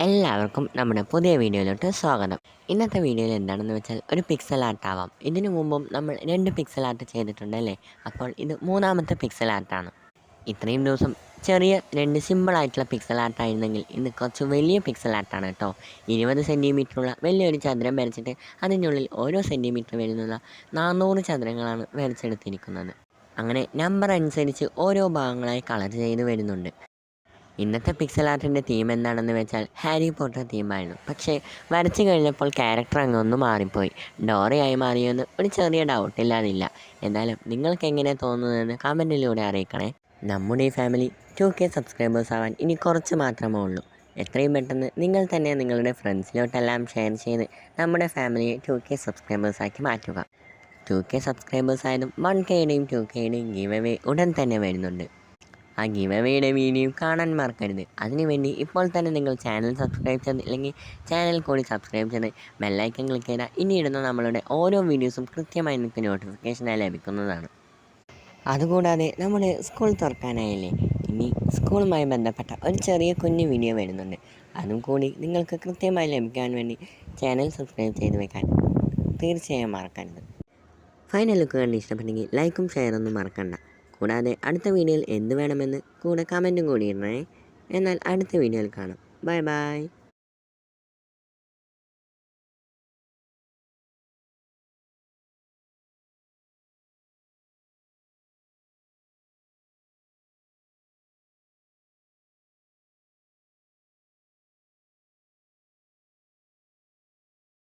എല്ലാവർക്കും നമ്മുടെ പുതിയ വീഡിയോയിലോട്ട് സ്വാഗതം. ഇന്നത്തെ വീഡിയോയിൽ എന്താണെന്ന് വെച്ചാൽ ഒരു പിക്സൽ ആർട്ട് ആവാം. ഇതിനു മുമ്പും നമ്മൾ 2 പിക്സൽ ആർട്ട് ചെയ്തിട്ടുണ്ടല്ലേ. അപ്പോൾ ഇത് മൂന്നാമത്തെ പിക്സൽ ആർട്ടാണ്. ഇത്രയും ദിവസം ചെറിയ 2 സിമ്പിളായിട്ടുള്ള പിക്സൽ ആർട്ടായിരുന്നെങ്കിൽ ഇന്ന് കുറച്ച് വലിയ പിക്സൽ ആർട്ടാണ് കേട്ടോ. 20 സെൻറ്റിമീറ്ററുള്ള വലിയൊരു ചതുരം വരച്ചിട്ട് അതിനുള്ളിൽ ഓരോ സെൻറ്റിമീറ്റർ വരുന്നുള്ള 400 ചതുരങ്ങളാണ് വരച്ചെടുത്തിരിക്കുന്നത്. അങ്ങനെ നമ്പർ അനുസരിച്ച് ഓരോ ഭാഗങ്ങളായി കളർ ചെയ്ത് വരുന്നുണ്ട്. ഇന്നത്തെ പിക്സൽ ആർട്ടിൻ്റെ തീം എന്താണെന്ന് വെച്ചാൽ ഹാരി പോട്ടർ തീമായിരുന്നു. പക്ഷേ വരച്ചു കഴിഞ്ഞപ്പോൾ ക്യാരക്ടർ അങ്ങൊന്ന് മാറിപ്പോയി. ഡോറയായി മാറിയെന്ന് ഒരു ചെറിയ ഡൗട്ടില്ലാതില്ല. എന്നാലും നിങ്ങൾക്ക് എങ്ങനെ തോന്നുന്നതെന്ന് കമൻറ്റിലൂടെ അറിയിക്കണേ. നമ്മുടെ ഈ ഫാമിലി 2K സബ്സ്ക്രൈബേഴ്സ് ആവാൻ ഇനി കുറച്ച് മാത്രമേ ഉള്ളൂ. എത്രയും പെട്ടെന്ന് നിങ്ങൾ തന്നെ നിങ്ങളുടെ ഫ്രണ്ട്സിലോട്ടെല്ലാം ഷെയർ ചെയ്ത് നമ്മുടെ ഫാമിലിയെ 2K സബ്സ്ക്രൈബേഴ്സാക്കി മാറ്റുക. 2K സബ്സ്ക്രൈബേഴ്സ് ആയതും 1Kയുടെയും 2Kയുടെയും ഗീവ് അവേ ഉടൻ തന്നെ വരുന്നുണ്ട്. ആ ഗിവ് അവേയുടെ വീഡിയോ കാണാൻ മറക്കരുത്. അതിനുവേണ്ടി ഇപ്പോൾ തന്നെ നിങ്ങൾ ചാനൽ സബ്സ്ക്രൈബ് ചെയ്തില്ലെങ്കിൽ ചാനൽ കൂടി സബ്സ്ക്രൈബ് ചെയ്ത് ബെല്ലൈക്കൺ ക്ലിക്ക് ചെയ്താൽ ഇനി ഇടുന്ന നമ്മളുടെ ഓരോ വീഡിയോസും കൃത്യമായി നിങ്ങൾക്ക് നോട്ടിഫിക്കേഷനായി ലഭിക്കുന്നതാണ്. അതുകൂടാതെ നമ്മുടെ സ്കൂൾ തുറക്കാനായില്ലേ, ഇനി സ്കൂളുമായി ബന്ധപ്പെട്ട ഒരു ചെറിയ കുഞ്ഞു വീഡിയോ വരുന്നുണ്ട്. അതും കൂടി നിങ്ങൾക്ക് കൃത്യമായി ലഭിക്കാൻ വേണ്ടി ചാനൽ സബ്സ്ക്രൈബ് ചെയ്ത് വെക്കാൻ തീർച്ചയായും മറക്കരുത്. ഫൈനൽ ലുക്ക് കണ്ട് ഇഷ്ടപ്പെട്ടെങ്കിൽ ലൈക്കും ഷെയറൊന്നും മറക്കണ്ട. കൂടാതെ അടുത്ത വീഡിയോയിൽ എന്ത് വേണമെന്ന് കൂടെ കമൻറ്റും കൂടി ഇടണേ. എന്നാൽ അടുത്ത വീഡിയോയിൽ കാണാം. Bye bye.